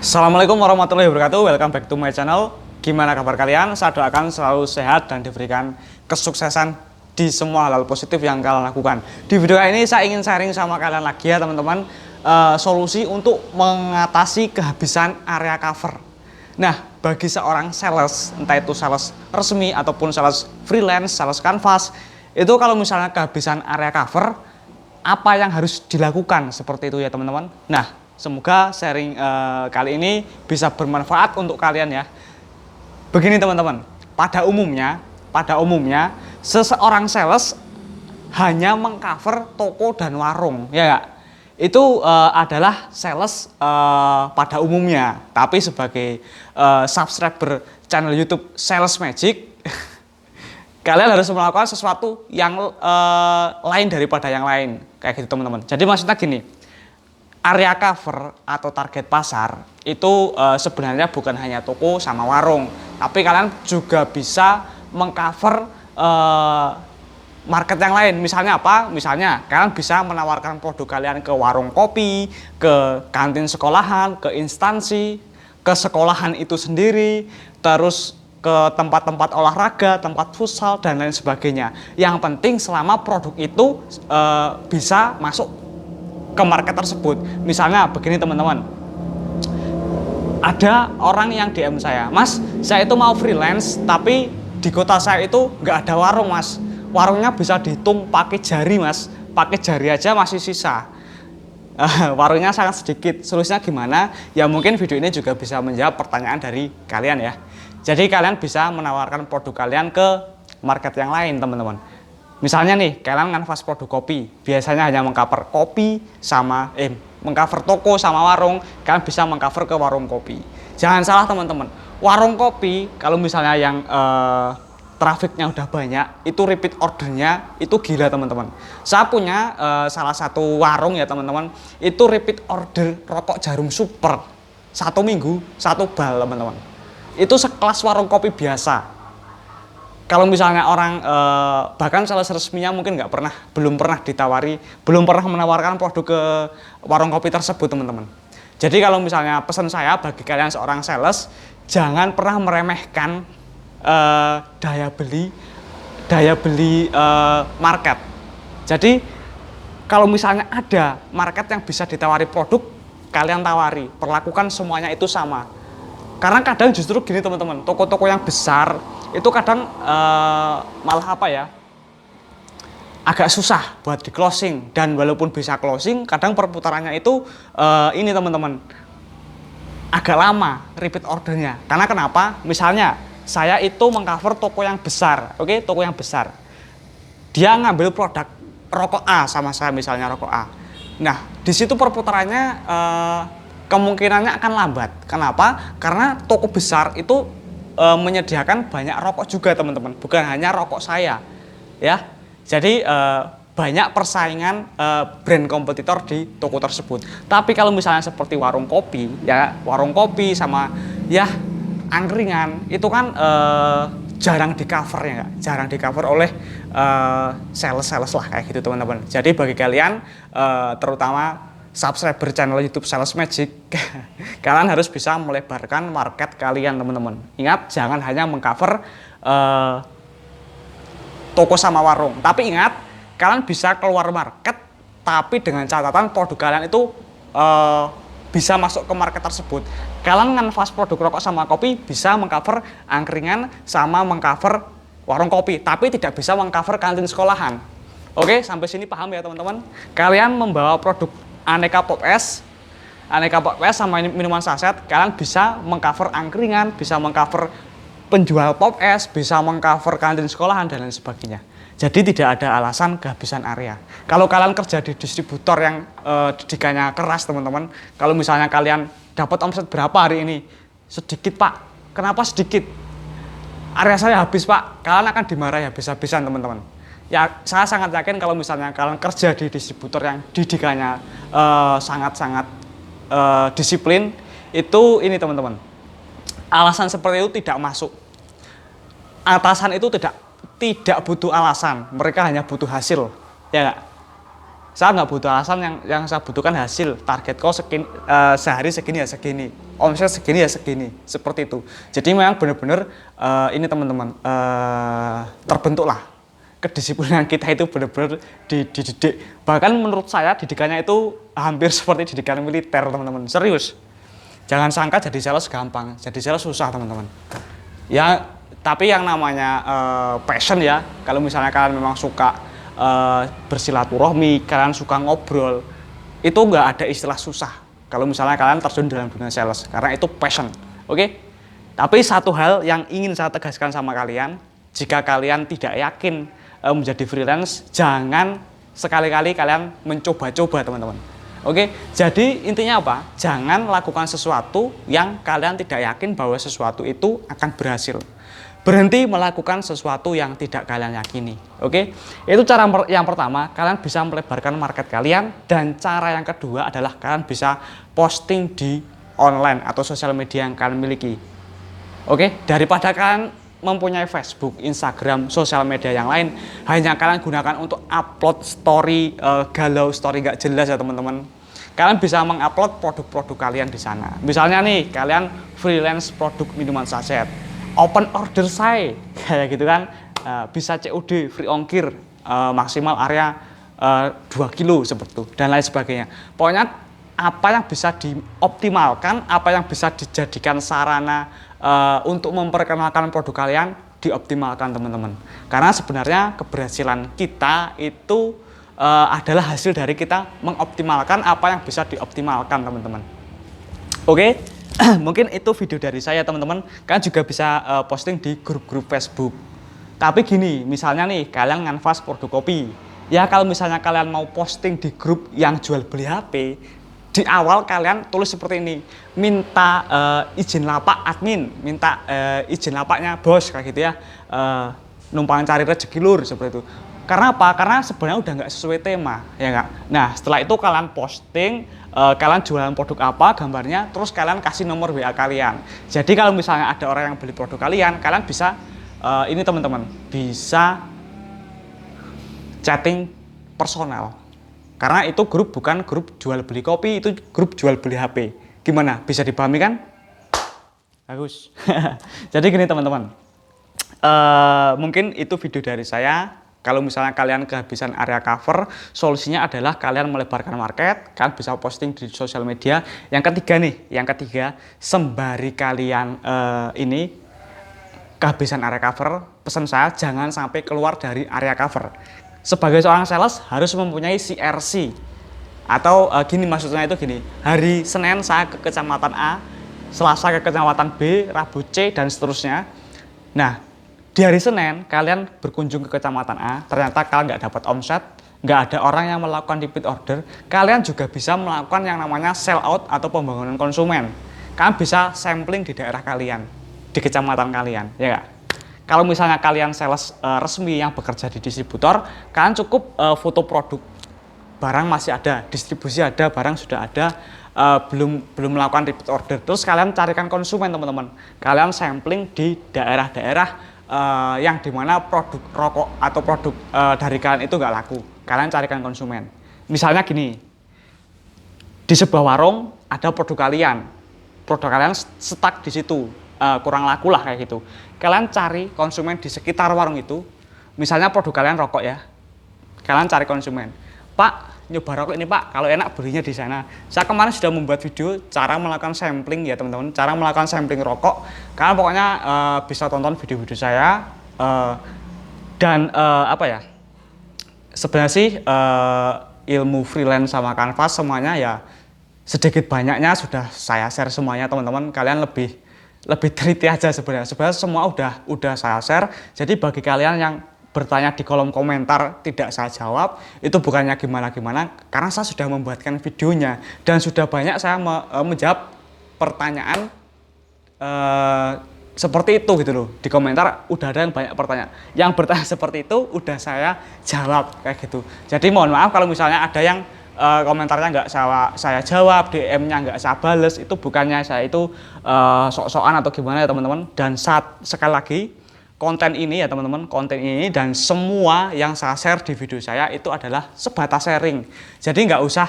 Assalamualaikum warahmatullahi wabarakatuh. Welcome back to my channel. Gimana kabar kalian? Saya doakan selalu sehat dan diberikan kesuksesan di semua hal positif yang kalian lakukan. Di video ini saya ingin sharing sama kalian lagi ya teman-teman, solusi untuk mengatasi kehabisan area cover. Nah, bagi seorang sales, entah itu sales resmi ataupun sales freelance, sales canvas, itu kalau misalnya kehabisan area cover, apa yang harus dilakukan seperti itu ya teman-teman. Nah, semoga sharing kali ini bisa bermanfaat untuk kalian ya. Begini teman-teman, pada umumnya seseorang sales hanya mengcover toko dan warung, ya gak? Itu adalah sales pada umumnya. Tapi sebagai subscriber channel YouTube Sales Magic, kalian harus melakukan sesuatu yang lain daripada yang lain, kayak gitu teman-teman. Jadi maksudnya gini, area cover atau target pasar itu sebenarnya bukan hanya toko sama warung, tapi kalian juga bisa mengcover market yang lain. Misalnya apa? Misalnya kalian bisa menawarkan produk kalian ke warung kopi, ke kantin sekolahan, ke instansi, ke sekolahan itu sendiri, terus ke tempat-tempat olahraga, tempat futsal dan lain sebagainya. Yang penting selama produk itu bisa masuk ke market tersebut. Misalnya begini teman-teman, ada orang yang DM saya, "Mas, saya itu mau freelance tapi di kota saya itu nggak ada warung mas, warungnya bisa dihitung pakai jari mas, pakai jari aja masih sisa, warungnya sangat sedikit, solusinya gimana?" Ya mungkin video ini juga bisa menjawab pertanyaan dari kalian ya. Jadi kalian bisa menawarkan produk kalian ke market yang lain teman-teman. Misalnya nih, kalian nganvas produk kopi, biasanya hanya mengcover kopi sama mengcover toko sama warung, kalian bisa mengcover ke warung kopi. Jangan salah teman-teman, warung kopi kalau misalnya yang trafiknya udah banyak, itu repeat ordernya itu gila teman-teman. Saya punya salah satu warung ya teman-teman, itu repeat order rokok Jarum Super 1 minggu 1 bal teman-teman. Itu sekelas warung kopi biasa. Kalau misalnya orang bahkan sales resminya mungkin belum pernah menawarkan produk ke warung kopi tersebut teman-teman. Jadi kalau misalnya pesan saya bagi kalian seorang sales, jangan pernah meremehkan daya beli market. Jadi kalau misalnya ada market yang bisa ditawari produk, kalian tawari, perlakukan semuanya itu sama. Karena kadang justru gini teman-teman, toko-toko yang besar itu kadang malah agak susah buat di closing, dan walaupun bisa closing kadang perputarannya itu ini teman-teman agak lama repeat ordernya. Karena kenapa? Misalnya saya itu mengcover toko yang besar, toko yang besar, dia ngambil produk rokok A sama saya, misalnya rokok A. Nah di situ perputarannya kemungkinannya akan lambat. Kenapa? Karena toko besar itu menyediakan banyak rokok juga teman-teman, bukan hanya rokok saya ya. Jadi banyak persaingan brand kompetitor di toko tersebut. Tapi kalau misalnya seperti warung kopi ya, warung kopi sama ya angkringan itu kan jarang di cover ya, jarang di cover oleh sales lah kayak gitu teman-teman. Jadi bagi kalian terutama subscriber channel YouTube Sales Magic, kalian harus bisa melebarkan market kalian teman-teman. Ingat, jangan hanya mengcover toko sama warung. Tapi ingat, kalian bisa keluar market, tapi dengan catatan produk kalian itu bisa masuk ke market tersebut. Kalian nganvas produk rokok sama kopi bisa mengcover angkringan sama mengcover warung kopi, tapi tidak bisa mengcover kantin sekolahan. Oke, sampai sini paham ya teman-teman? Kalian membawa produk aneka pop es sama minuman saset, kalian bisa mengcover angkringan, bisa mengcover penjual pop es, bisa mengcover kantin sekolahan dan lain sebagainya. Jadi tidak ada alasan kehabisan area. Kalau kalian kerja di distributor yang didikannya keras teman-teman, kalau misalnya kalian dapat omset berapa hari ini, sedikit pak, kenapa sedikit, area saya habis pak, kalian akan dimarahi habis-habisan teman-teman. Ya, saya sangat yakin kalau misalnya kalian kerja di distributor yang didikannya sangat-sangat disiplin, itu ini teman-teman, alasan seperti itu tidak masuk. Atasan itu tidak butuh alasan, mereka hanya butuh hasil, ya nggak? Saya nggak butuh alasan, yang saya butuhkan hasil. Target kau segini, sehari segini ya segini, omset segini ya segini, seperti itu. Jadi memang benar-benar ini teman-teman, terbentuklah kedisiplinan kita itu benar-benar dididik. Bahkan menurut saya didikannya itu hampir seperti didikan militer teman-teman, serius. Jangan sangka jadi sales gampang, jadi sales susah teman-teman. Ya, tapi yang namanya passion ya, kalau misalnya kalian memang suka bersilaturahmi, kalian suka ngobrol, itu nggak ada istilah susah kalau misalnya kalian terjun dalam dunia sales, karena itu passion. Oke? Tapi satu hal yang ingin saya tegaskan sama kalian, jika kalian tidak yakin menjadi freelance, jangan sekali-kali kalian mencoba-coba teman-teman. Oke? Jadi intinya apa? Jangan lakukan sesuatu yang kalian tidak yakin bahwa sesuatu itu akan berhasil. Berhenti melakukan sesuatu yang tidak kalian yakini. Oke, itu cara yang pertama, kalian bisa melebarkan market kalian. Dan cara yang kedua adalah kalian bisa posting di online atau sosial media yang kalian miliki. Oke, daripada kalian mempunyai Facebook, Instagram, sosial media yang lain, hanya kalian gunakan untuk upload story galau, story gak jelas ya teman-teman. Kalian bisa mengupload produk-produk kalian di sana. Misalnya nih, kalian freelance produk minuman saset, open order saya kayak gitu kan, bisa COD, free ongkir, maksimal area 2 kilo seperti itu dan lain sebagainya. Pokoknya apa yang bisa dioptimalkan, apa yang bisa dijadikan sarana untuk memperkenalkan produk kalian, dioptimalkan teman-teman. Karena sebenarnya keberhasilan kita itu adalah hasil dari kita mengoptimalkan apa yang bisa dioptimalkan teman-teman. Oke. Mungkin itu video dari saya teman-teman. Kalian juga bisa posting di grup-grup Facebook. Tapi gini, misalnya nih kalian nganvas produk kopi. Ya kalau misalnya kalian mau posting di grup yang jual beli HP, di awal kalian tulis seperti ini, minta izin lapak admin, minta izin lapaknya bos kayak gitu ya, numpang cari rezeki lur seperti itu. Karena apa? Karena sebenarnya udah nggak sesuai tema, ya nggak? Nah setelah itu kalian posting, kalian jualan produk apa, gambarnya, terus kalian kasih nomor WA kalian. Jadi kalau misalnya ada orang yang beli produk kalian, kalian bisa, ini teman-teman, bisa chatting personal. Karena itu grup bukan grup jual beli kopi, itu grup jual beli HP. Gimana? Bisa dipahami kan? Bagus. Jadi gini teman-teman, mungkin itu video dari saya. Kalau misalnya kalian kehabisan area cover, solusinya adalah kalian melebarkan market, kalian bisa posting di sosial media. Yang ketiga nih, sembari kalian ini kehabisan area cover, pesan saya jangan sampai keluar dari area cover. Sebagai seorang sales harus mempunyai CRC. Atau gini, maksudnya itu gini, hari Senin saya ke kecamatan A, Selasa ke kecamatan B, Rabu C, dan seterusnya. Nah, di hari Senin, kalian berkunjung ke kecamatan A, ternyata kalian nggak dapat omset, nggak ada orang yang melakukan repeat order, kalian juga bisa melakukan yang namanya sell out atau pembangunan konsumen. Kalian bisa sampling di daerah kalian, di kecamatan kalian, ya nggak? Kalau misalnya kalian sales resmi yang bekerja di distributor, kalian cukup foto produk, barang masih ada, distribusi ada, barang sudah ada, belum melakukan repeat order. Terus kalian carikan konsumen teman-teman, kalian sampling di daerah-daerah yang dimana produk rokok atau produk dari kalian itu nggak laku, kalian carikan konsumen. Misalnya gini, di sebuah warung ada produk kalian stuck di situ, kurang laku lah kayak gitu. Kalian cari konsumen di sekitar warung itu. Misalnya produk kalian rokok ya, kalian cari konsumen. Pak, nyoba rokok ini Pak, kalau enak belinya di sana. Saya kemarin sudah membuat video cara melakukan sampling ya teman-teman, cara melakukan sampling rokok. Kalian pokoknya bisa tonton video-video saya, dan apa ya, sebenarnya sih ilmu freelance sama kanvas semuanya ya sedikit banyaknya sudah saya share semuanya teman-teman. Kalian lebih teliti aja sebenarnya semua udah saya share. Jadi bagi kalian yang bertanya di kolom komentar tidak saya jawab, itu bukannya gimana-gimana, karena saya sudah membuatkan videonya dan sudah banyak saya menjawab pertanyaan seperti itu gitu loh. Di komentar udah ada yang banyak pertanyaan, yang bertanya seperti itu udah saya jawab kayak gitu. Jadi mohon maaf kalau misalnya ada yang komentarnya nggak saya jawab, DM-nya nggak saya bales, itu bukannya saya itu sok-sokan atau gimana ya teman-teman. Dan sekali lagi, konten ini ya teman-teman, konten ini dan semua yang saya share di video saya itu adalah sebatas sharing. Jadi nggak usah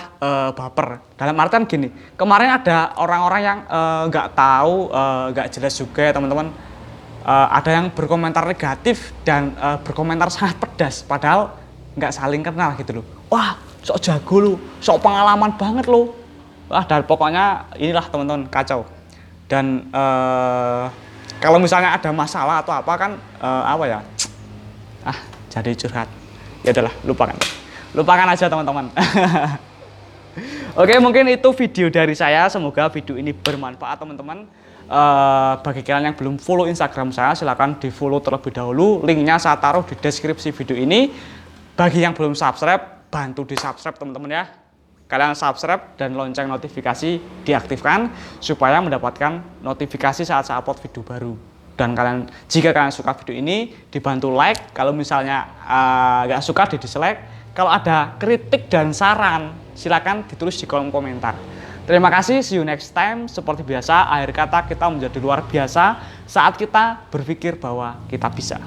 baper. Dalam artian gini, kemarin ada orang-orang yang nggak tahu, nggak jelas juga ya teman-teman. Ada yang berkomentar negatif dan berkomentar sangat pedas, padahal nggak saling kenal gitu loh. Wah, sok jago lu, sok pengalaman banget lo. Wah, dan pokoknya inilah teman-teman, kacau. Dan kalau misalnya ada masalah atau apa kan apa ya, jadi curhat, ya udahlah, lupakan aja teman-teman. Oke, mungkin itu video dari saya, semoga video ini bermanfaat teman-teman. Bagi kalian yang belum follow Instagram saya, silahkan di follow terlebih dahulu, linknya saya taruh di deskripsi video ini. Bagi yang belum subscribe, bantu di subscribe teman-teman ya. Kalian subscribe dan lonceng notifikasi diaktifkan supaya mendapatkan notifikasi saat saya upload video baru. Dan jika kalian suka video ini, dibantu like. Kalau misalnya nggak suka, di dislike. Kalau ada kritik dan saran, silakan ditulis di kolom komentar. Terima kasih, see you next time. Seperti biasa, akhir kata kita menjadi luar biasa saat kita berpikir bahwa kita bisa.